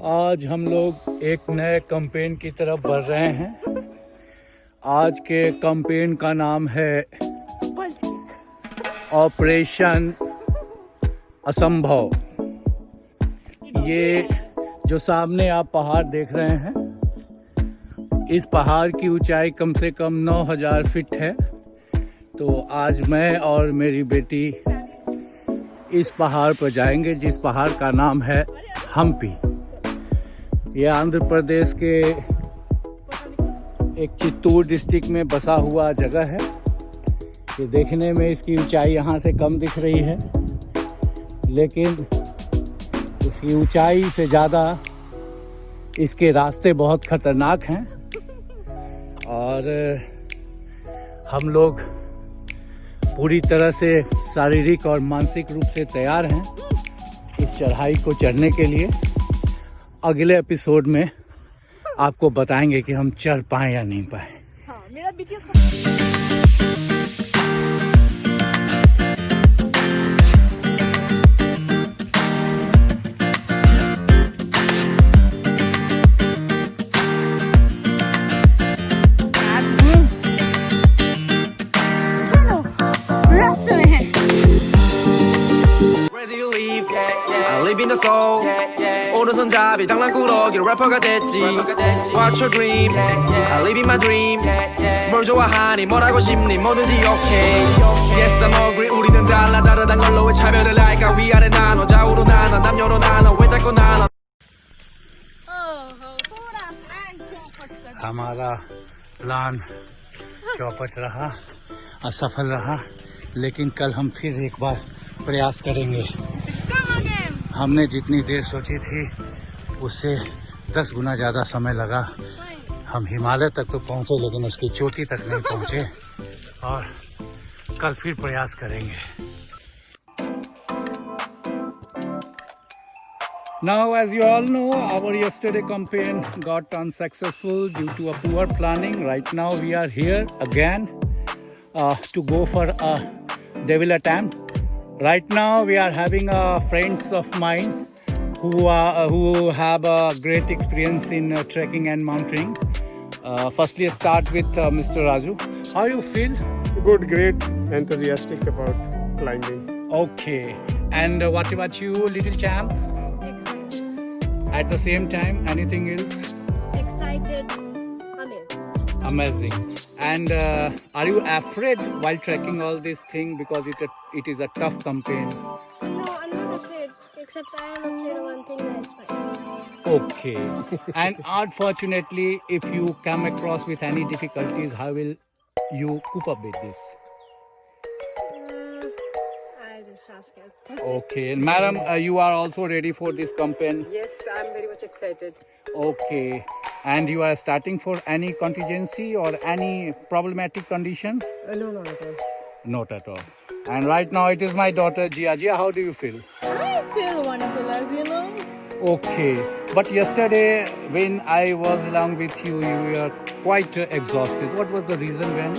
आज हम लोग एक नए कैंपेन की तरफ बढ़ रहे हैं। आज के कैंपेन का नाम है ऑपरेशन असंभव। ये जो सामने आप पहाड़ देख रहे हैं, इस पहाड़ की ऊंचाई कम से कम 9000 फीट है। तो आज मैं और मेरी बेटी इस पहाड़ पर जाएंगे, जिस पहाड़ का नाम है हम्पी। यह आंध्र प्रदेश के एक चित्तूर डिस्ट्रिक्ट में बसा हुआ जगह है। ये देखने में इसकी ऊंचाई यहाँ से कम दिख रही है, लेकिन इसकी ऊंचाई से ज़्यादा इसके रास्ते बहुत खतरनाक हैं। और हम लोग पूरी तरह से शारीरिक और मानसिक रूप से तैयार हैं इस चढ़ाई को चढ़ने के लिए। अगले एपिसोड में आपको बताएंगे कि हम चढ़ पाएँ या नहीं पाएँ। हाँ, मेरा 오른손잡이 장난꾸러기 래퍼가 됐지. What's your dream? I live in my dream. 뭘 좋아하니 뭐라고 싶니 뭐든지 okay. Yes I'm agree 우리는 달라 다르단 걸로 왜 차별을 할까. 위아래 나눠 좌우로 나눠 남녀로 나눠 왜 자꾸 나눠. हमारा प्लान चौपट रहा, असफल रहा, लेकिन कल हम फिर एक बार प्रयास करेंगे। हमने जितनी देर सोची थी उससे 10 गुना ज़्यादा समय लगा। हम हिमालय तक तो पहुँचे, लेकिन उसकी चोटी तक नहीं पहुँचे, और कल फिर प्रयास करेंगे। Now, as you all know, our yesterday campaign got unsuccessful due to a poor planning. Right now we are here again to go for a devil attempt. Right now we are having friends of mine who have a great experience in trekking and mountaineering. Firstly, start with Mr. Raju. How you feel? Good, great, enthusiastic about climbing. Okay. And what about you, little champ? excited. At the same time, anything else? Excited. Amazing. Amazing. And are you afraid while trekking all this thing, because it is a tough campaign? No, I'm not afraid. Except I am afraid of one thing, that is spikes. Okay. And unfortunately, if you come across with any difficulties, how will you cope up with this? I just ask it. That's Okay. And madam, you are also ready for this campaign? Yes, I'm very much excited. Okay. And you are starting for any contingency or any problematic conditions? No, not at all. Not at all. And right now it is my daughter Jia. Jia, how do you feel? I feel wonderful, as you know. Okay. But yesterday when I was along with you, you were quite exhausted. What was the reason when?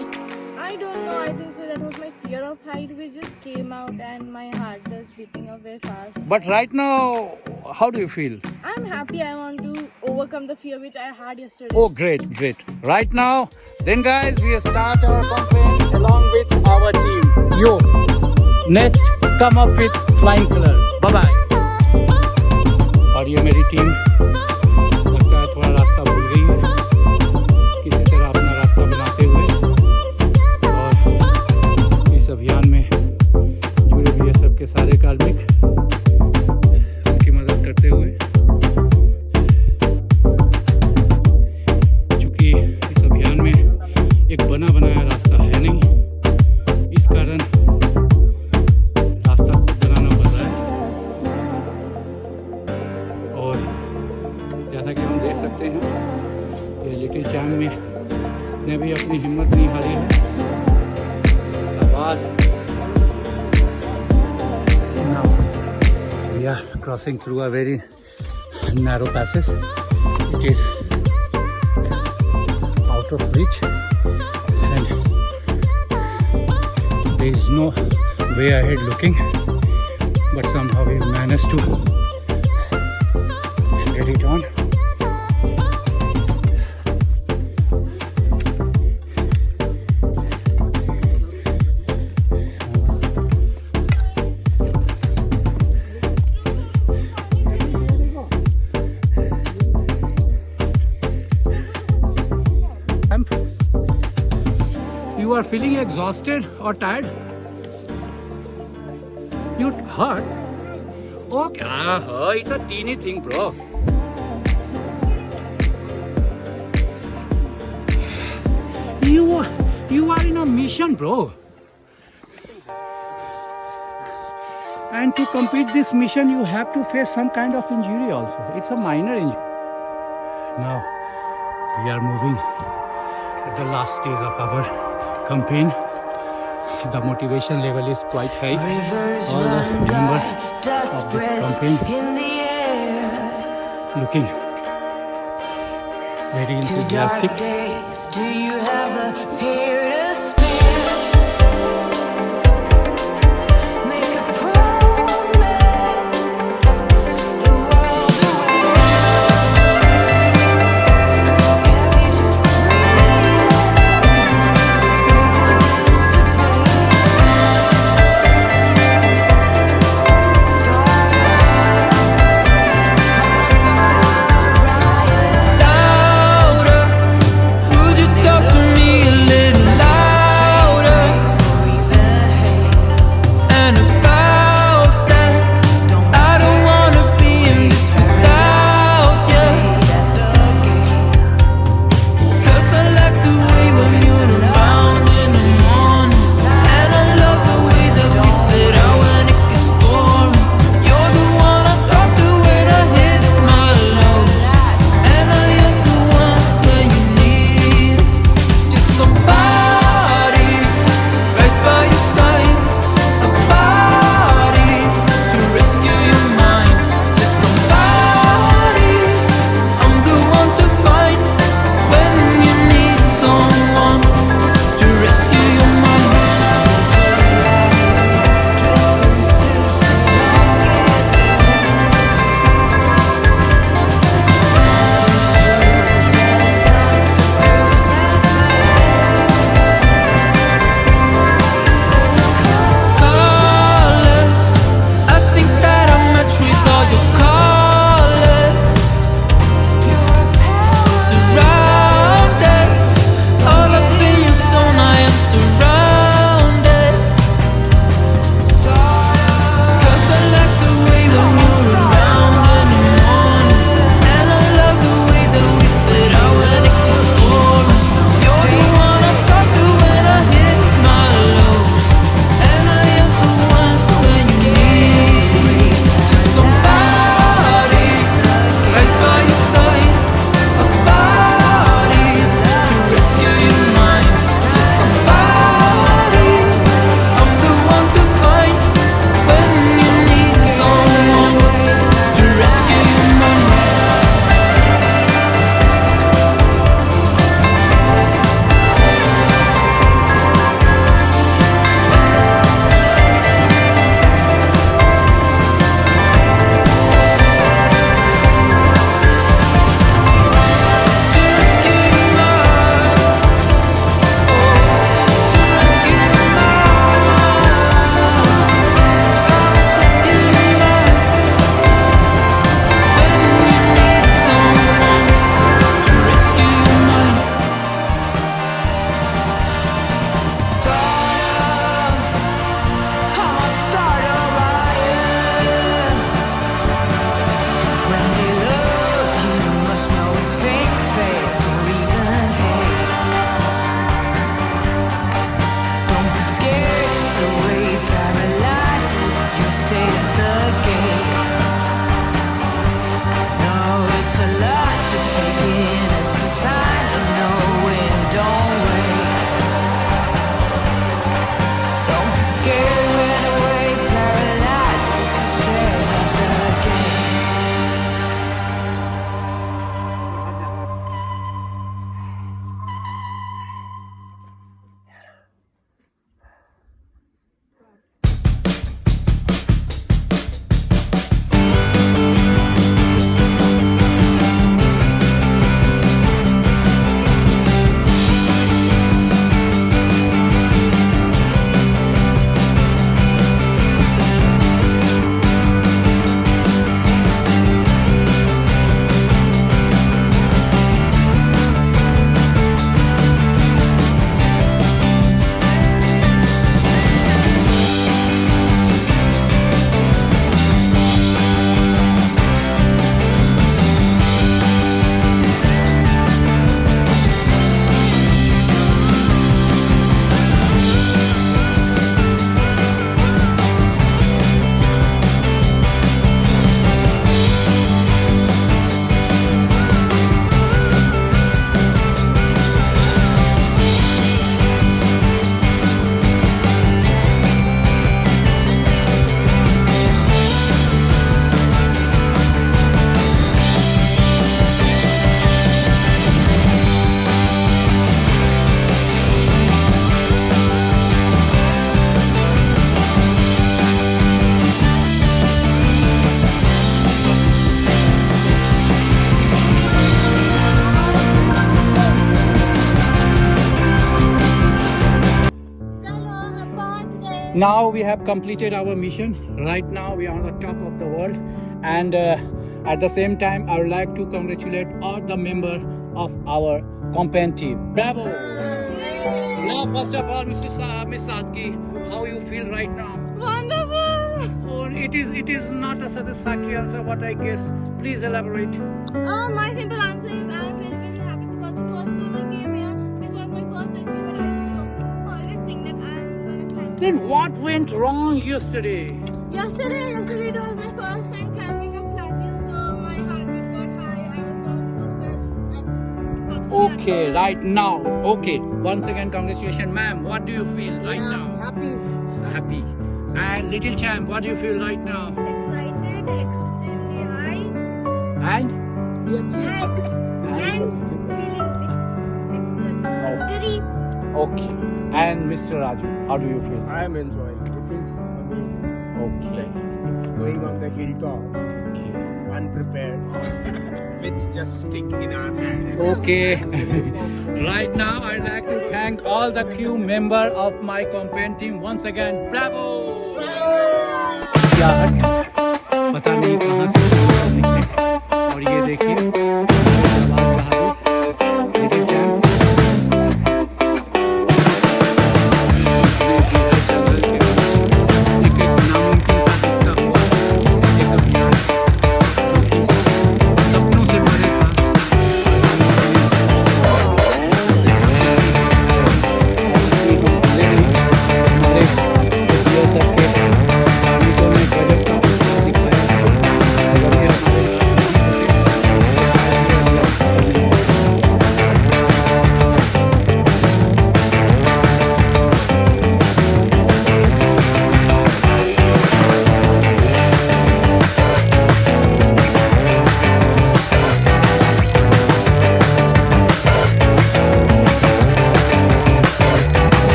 I don't know. I think so. That was my fear of height, which just came out, and my heart just beating up very fast. But right now, how do you feel? I'm happy. I want to overcome the fear which I had yesterday. Oh, great, great. Right now, then guys, we start our campaign along with our team. Yo, next, come up with flying color. Bye-bye. और ये मेरी team लगता है थोड़ा रास्ता भूल गई है, किसी तरह अपना रास्ता बनाते हुए और इस अभियान में जुड़े हुए सबके सारे कार्मिक उनकी मदद करते हुए। चूँकि इस अभियान में एक बना बनाया रास्ता है नहीं, इस कारण रास्ता खुद बनाना पड़ रहा है। और जैसा कि हम देख सकते हैं, ये लिटिल चैंग ने भी अपनी हिम्मत नहीं हारी है। शाबाश। Now we are crossing through a very narrow passage. It is out of reach and there is no way ahead looking, but somehow we managed to get get it on. You are feeling exhausted or tired? You hurt? Okay, it's a teeny thing, bro. You are in a mission, bro. And to complete this mission, you have to face some kind of injury also. It's a minor injury. Now, we are moving at the last stage of our campaign. The motivation level is quite high. All the members of this campaign looking very enthusiastic. Do you have a tear to spare? Make a promise, the world Louder, would you talk to me a little louder? Now we have completed our mission. Right now we are on the top of the world, and at the same time I would like to congratulate all the members of our campaign team. Bravo! Now first of all, Miss Sadki, how you feel right now? Wonderful! Oh, it is not a satisfactory answer, what I guess. Please elaborate. My simple answer is I'm very, very happy because the first time I came here, this was my first achievement. I used to always think that I'm gonna climb. Then what went wrong yesterday? Yesterday it was my first time climbing a plateau, so my heartbeat got high. I was not so well. Okay, right now. Okay, once again, congratulations, ma'am. What do you feel right now? Happy. Happy. And little champ, what do you feel right now? Excited, extremely high, And We achieved. and feeling victory. okay. And Mr. Raju, how do you feel? I am enjoying. This is amazing. Okay. It's going on the hilltop, Okay. unprepared, with just stick in our hand. Okay. Right now, I'd like to thank all the crew member of my campaign team once again. Bravo! क्या हट पता नहीं कहाँ से निकले और ये देखिए जवान बहादुर little champ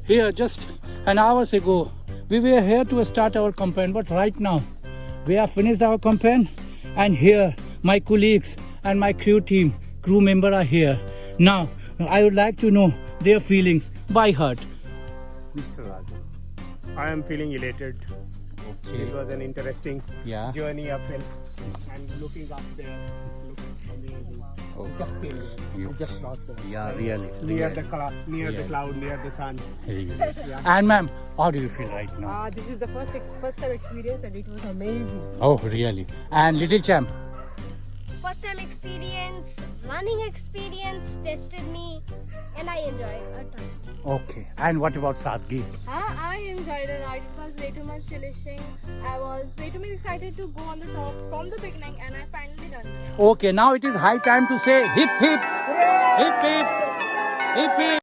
Here, just an hour ago, we were here to start our campaign, but right now, we have finished our campaign, and here, my colleagues and my crew member are here. Now, I would like to know their feelings by heart. Mr. Raju. I am feeling elated. Okay. This was an interesting Yeah. journey uphill, and looking up there looks amazing. Okay. Just came here. You- We just lost there. Yeah, really. Near the cloud, Yeah. near the sun. Really. And ma'am, how do you feel right now? This is the first time experience and it was amazing. Oh, really? And little champ? First time experience, running experience tested me, and I enjoyed a ton. Okay. And what about Sadgi? I enjoyed it. It was way too much delicious. I was way too much excited to go on the top from the beginning, and I finally done it. Okay, now it is high time to say hip hip, hip hip, hip hip.